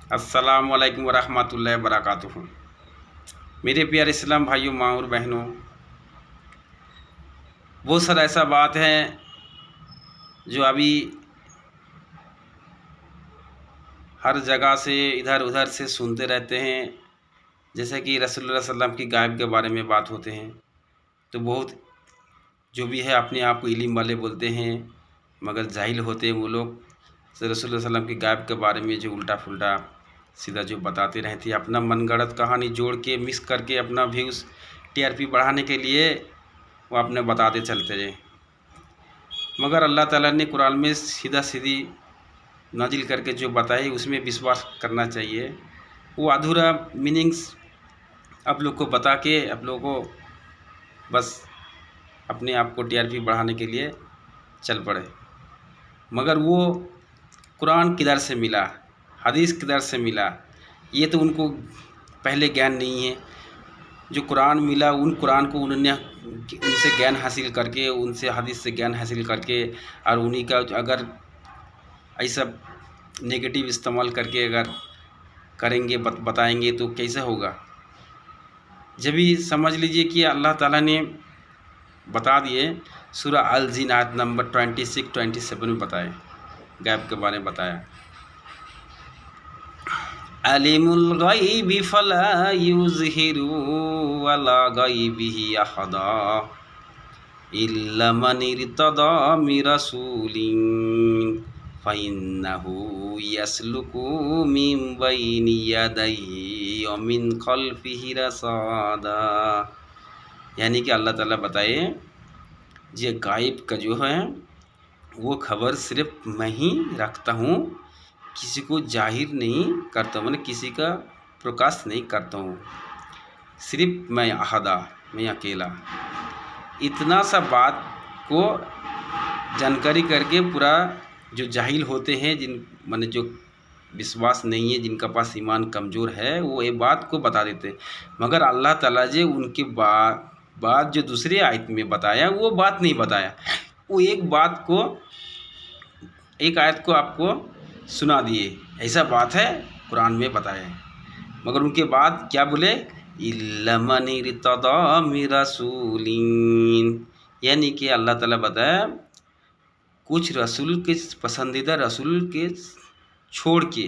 अस्सलाम वालेकुम वरहमतुल्लाहि वबरकातुहू। मेरे प्यारे इस्लाम भाइयों, माँ और बहनों, बहुत सारा ऐसा बात है जो अभी हर जगह से इधर उधर से सुनते रहते हैं। जैसे कि रसूलुल्लाह सल्लल्लाहु अलैहि वसल्लम की गायब के बारे में बात होते हैं, तो बहुत जो भी है अपने आप को इल्म वाले बोलते हैं, मगर जाहिल होते हैं वो लोग। रसूलुल्लाह सल्लल्लाहु अलैहि वसल्लम की गायब के बारे में जो उल्टा फुल्टा सीधा जो बताते रहते हैं, अपना मनगढ़ंत कहानी जोड़ के मिक्स करके अपना व्यूज़ टीआरपी बढ़ाने के लिए वो अपने बताते चलते रहे। मगर अल्लाह ताला ने कुरान में सीधा सीधी नाजिल करके जो बताए उसमें विश्वास करना चाहिए। वो अधूरा मीनिंग्स आप लोग को बता के आप लोगों को बस अपने आप को टीआरपी बढ़ाने के लिए चल पड़े। मगर वो कुरान किधर से मिला, हदीस किधर से मिला, ये तो उनको पहले ज्ञान नहीं है। जो कुरान मिला उन कुरान को उन्होंने उनसे ज्ञान हासिल करके, उनसे हदीस से ज्ञान हासिल करके, और उन्हीं का अगर ऐसा नेगेटिव इस्तेमाल करके अगर करेंगे बताएंगे तो कैसे होगा। जब भी समझ लीजिए कि अल्लाह ताला ने बता दिए, सूरह अल जिन आयत नंबर 26-27 में बताए, गैब के बारे में बताया। अलिमुल गैबि फला युज़हिरु अला गैबिही अहदा इल्ला मन इर्तदा मिन रसूलिन फ़इन्नहु यसलुकु मिन बैनि यदैहि व मिन खल्फिही रसादा। यानी कि अल्लाह ताला बताए, ये गायब का जो है वो खबर सिर्फ मैं ही रखता हूँ, किसी को जाहिर नहीं करता हूँ, मैंने किसी का प्रकाश नहीं करता हूँ, सिर्फ मैं अहदा, मैं अकेला। इतना सा बात को जानकारी करके पूरा जो जाहिल होते हैं, जिन माने जो विश्वास नहीं है, जिनका पास ईमान कमज़ोर है, वो ये बात को बता देते। मगर अल्लाह ताला जे उनके बात जो दूसरे आयत में बताया वो बात नहीं बताया। वो एक बात को, एक आयत को आपको सुना दिए, ऐसा बात है कुरान में बताया। मगर उनके बाद क्या बोले, इल्ला मन इर्तदा मिन रसूलिन, यानी कि अल्लाह ताला बताया कुछ रसूल के, पसंदीदा रसूल के छोड़ के,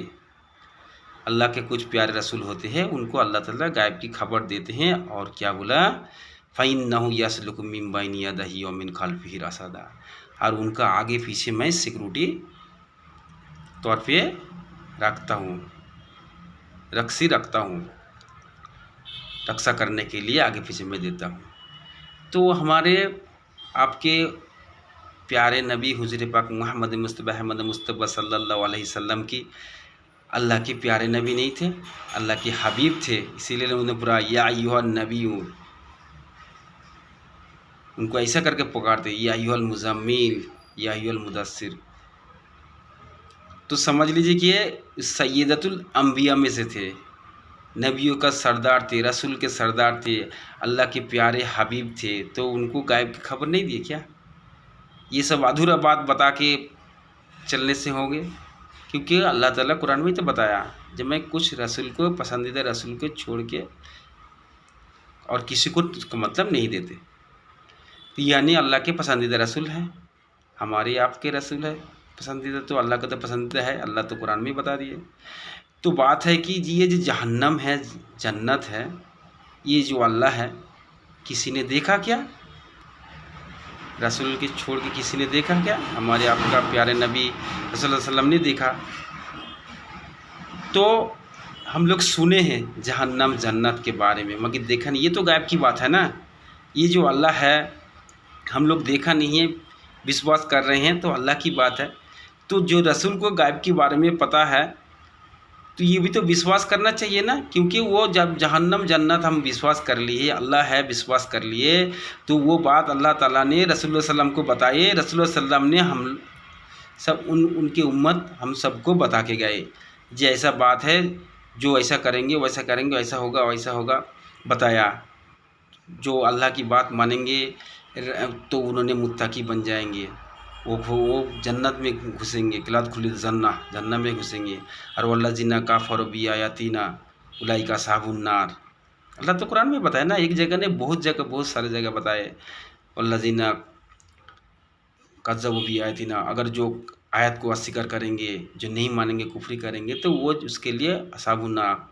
अल्लाह के कुछ प्यारे रसूल होते हैं, उनको अल्लाह ताला गायब की खबर देते हैं। और क्या बोला, फ़इन्नहु यसलुकु मिन बैनि यदैहि व मिन खल्फिही रसादा, और उनका आगे पीछे मैं सिक्योरिटी तौर पे रखता हूँ, रक्सी रखता हूँ, रक्षा करने के लिए आगे पीछे मैं देता हूँ। तो हमारे आपके प्यारे नबी हुज़ूर पाक मोहम्मद मुस्तफ़ा अहमद मुस्तफ़ा सल्लल्लाहु अलैहि वसल्लम की, अल्लाह के प्यारे नबी नहीं थे, अल्लाह के हबीब थे। इसीलिए उन्हें पूरा या अय्युहन नबी, उनको ऐसा करके पुकारते, या अय्युहल मुज़म्मिल, या अय्युहल मुदस्सिर। तो समझ लीजिए कि ये सय्यदतुल अंबिया में से थे, नबियों का सरदार थे, रसूल के सरदार थे, अल्लाह के प्यारे हबीब थे। तो उनको गायब की खबर नहीं दी क्या? ये सब अधूरा बात बता के चलने से होंगे, क्योंकि अल्लाह ताला कुरान में तो बताया, जब मैं कुछ रसूल को, पसंदीदा रसूल को छोड़ के और किसी को मतलब नहीं देते, तो यानी अल्लाह के पसंदीदा रसूल हैं, हमारे आपके रसूल है पसंदीदा, तो अल्लाह का तो पसंदीदा है, अल्लाह तो कुरान में बता दिए। तो बात है कि ये जो जहन्नम है, जन्नत है, ये जो अल्लाह है, किसी ने देखा क्या? रसूल के छोड़ के किसी ने देखा क्या? हमारे आपका प्यारे नबी रसूलुल्लाह सल्लल्लाहु अलैहि वसल्लम ने देखा। तो हम लोग सुने हैं जहन्नम जन्नत के बारे में, मगर देखा नहीं, ये तो गायब की बात है ना। ये जो अल्लाह है हम लोग देखा नहीं है, विश्वास कर रहे हैं, तो अल्लाह की बात है। तो जो रसूल को गायब के बारे में पता है, तो ये भी तो विश्वास करना चाहिए ना, क्योंकि वो जब जहन्नम जन्नत हम विश्वास कर लिए, अल्लाह है विश्वास कर लिए, तो वो बात अल्लाह ताला ने रसूलुल्लाह सल्लम को बताए, रसूलुल्लाह सल्लम ने हम सब उनके उम्मत हम सबको बता के गए, जी ऐसा बात है, जो ऐसा करेंगे वैसा करेंगे, ऐसा होगा वैसा होगा, बताया। जो अल्लाह की बात मानेंगे तो उन्होंने मुत्तकी बन जाएंगे, वो जन्नत में घुसेंगे, किलात खुली जन्नत में घुसेंगे। और वल्लज़ीना काफ़रू बिआयातिना उलाइका अस्हाबुन नार। अल्लाह तो कुरान में बताया ना, एक जगह नहीं बहुत जगह, बहुत सारे जगह बताए। वल्लज़ीना कज़्ज़बू बिआयातिना, अगर जो आयत को अस्वीकार करेंगे, जो नहीं मानेंगे, कुफ्री करेंगे, तो वो उसके लिए अस्हाबुन नार,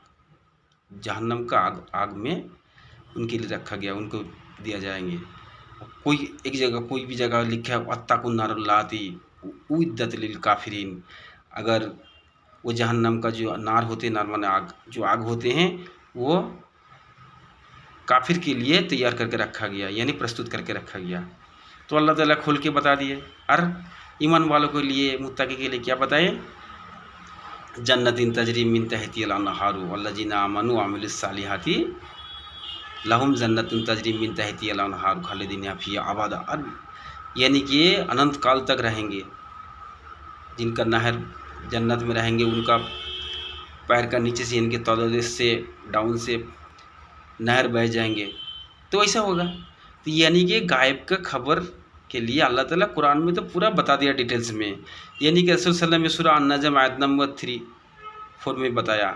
जहन्नम का आग में उनके लिए रखा गया, उनको दिया जाएंगे। कोई एक जगह, कोई भी जगह लिखा है वत्तकुन नारुल्लाती उइद्दत लिल काफिरीन, अगर वो जहन्नम का जो नार होते, नार माने आग, जो आग होते हैं, वो काफिर के लिए तैयार करके रखा गया, यानी प्रस्तुत करके रखा गया। तो अल्लाह ताला खोल के बता दिए। और ईमान वालों के लिए, मुत्तकी के लिए क्या बताए? जन्नतिन तजरी मिन तहतिहा अल-अनहारु वल्लज़ीना आमनु व अमिलुस सालिहाति लहुम जन्नतुन तजरी मिन तहतिहा अल-अनहारु खालिदीन फ़ीहा अबदा। यानी कि अनंत काल तक रहेंगे, जिनका नहर जन्नत में रहेंगे, उनका पैर का नीचे से, इनके तलदेश से, डाउन से नहर बह जाएंगे। तो ऐसा होगा। तो यानी कि गायब का खबर के लिए अल्लाह ताला कुरान में तो पूरा बता दिया डिटेल्स में। यानी कि रसूल सल्लल्लाहु अलैहि वसल्लम में सूरह अन-नजम आयत नंबर 3-4 में बताया,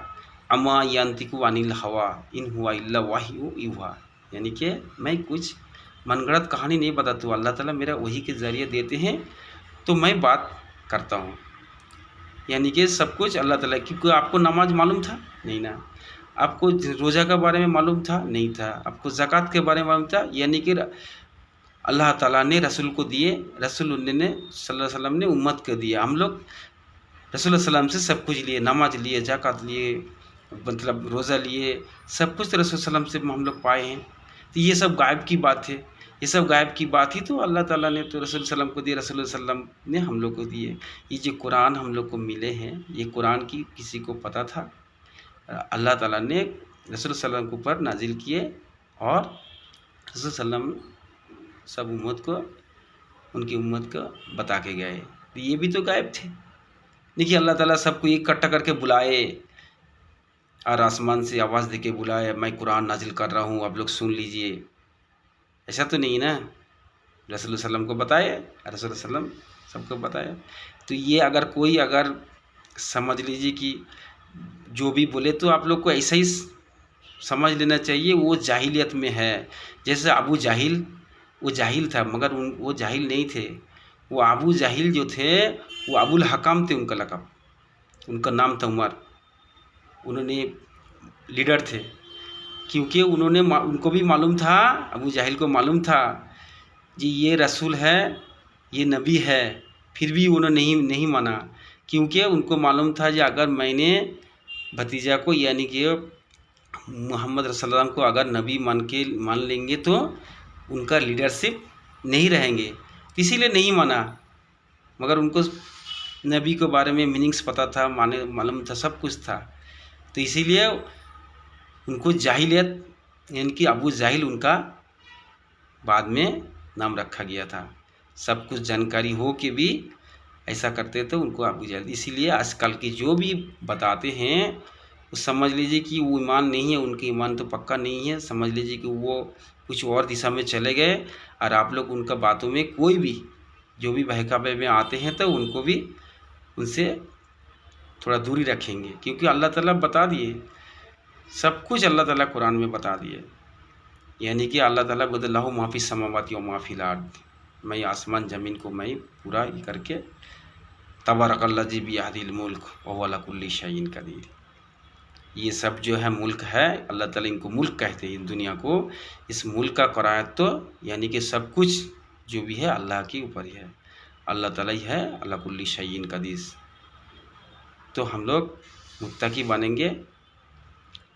अम्मा यंतिकु अनिल हवा इन हुआ इल्ला वही युहा। यानी कि मैं कुछ मनगढ़ंत कहानी नहीं बताता हूँ, अल्लाह ताला मेरा वही के ज़रिए देते हैं, तो मैं बात करता हूँ। यानी कि सब कुछ अल्लाह ताला। क्योंकि आपको नमाज मालूम था? नहीं ना। आपको रोज़ा के बारे में मालूम था? नहीं था। आपको ज़कात के बारे में मालूम था? यानी कि अल्लाह ताला ने रसूल को दिए, रसूल ने सल्लल्लाहु अलैहि वसल्लम ने उम्मत को दिए। हम लोग रसूल सल्लम से सब कुछ लिए, नमाज लिए, ज़कात लिए, मतलब रोज़ा लिए, सब कुछ रसूल सल्लम से हम लोग पाए हैं। तो ये सब गायब की बात है, ये सब गायब की बात ही तो अल्लाह ताला ने तो रसूल सल्लम को दिए, रसूल सल्लम ने हम लोग को दिए। ये जो कुरान हम लोग को मिले हैं, ये कुरान की किसी को पता था? अल्लाह ताला ने रसूल सल्लम के ऊपर नाजिल किए, और रसूल सल्लम सब उम्मत को, उनकी उम्मत को बता के गए। तो ये भी तो गायब थे। देखिए अल्लाह ताला सबको इकट्ठा करके बुलाए, और आसमान से आवाज़ दे के बुलाए, मैं कुरान नाजिल कर रहा हूँ, आप लोग सुन लीजिए। ऐसा तो नहीं ना। रसूल सल्लम को बताए, रसूल सल्लम सबको बताया। तो ये अगर कोई अगर समझ लीजिए कि जो भी बोले तो आप लोग को ऐसा ही समझ लेना चाहिए, वो जाहिलियत में है। जैसे अबू जाहिल, वो जाहिल था, मगर वो जाहिल नहीं थे। वो अबू जाहिल जो थे, वो अबुल हकाम थे, उनका लक़ब, उनका नाम था उमर। उन्होंने लीडर थे, क्योंकि उनको भी मालूम था, अबू जाहिल को मालूम था जी ये रसूल है, ये नबी है, फिर भी उन्होंने नहीं माना। क्योंकि उनको मालूम था कि अगर मैंने भतीजा को, यानी कि मोहम्मद रसूलुल्लाह को अगर नबी मान लेंगे तो उनका लीडरशिप नहीं रहेंगे, इसीलिए नहीं माना। मगर उनको नबी के बारे में मीनिंग्स पता था, मालूम था, सब कुछ था। तो इसीलिए उनको जाहिलियत, यानी कि अबू जाहिल उनका बाद में नाम रखा गया था। सब कुछ जानकारी हो के भी ऐसा करते थे, उनको अबू जाहिल। इसीलिए आजकल के जो भी बताते हैं वो समझ लीजिए कि वो ईमान नहीं है, उनके ईमान तो पक्का नहीं है। समझ लीजिए कि वो कुछ और दिशा में चले गए, और आप लोग उनका बातों में कोई भी जो भी बहकावे में आते हैं तो उनको भी, उनसे थोड़ा दूरी रखेंगे। क्योंकि अल्लाह ताला बता दिए, सब कुछ अल्लाह ताला कुरान में बता दिए। यानी कि अल्लाह ताला बोलते लहू माफ़ी समावाति व माफ़िल अर्द, मैं आसमान ज़मीन को मैं पूरा ये करके, तबारकल्लज़ी बियदिहिल मुल्क व हुवा अला कुल्ली शैइन कदीर। ये सब जो है मुल्क है, अल्लाह ताला इनको मुल्क कहते हैं दुनिया को। इस मुल्क का करायत तो यानी कि सब कुछ जो भी है अल्लाह के ऊपर ही है, अल्लाह ताला ही है अला कुल्ली शैइन कदीर। तो हम लोग मुत्तकी बनेंगे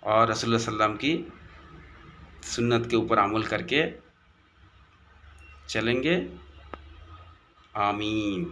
और रसूलुल्लाह सल्लम की सुन्नत के ऊपर अमल करके चलेंगे। आमीन।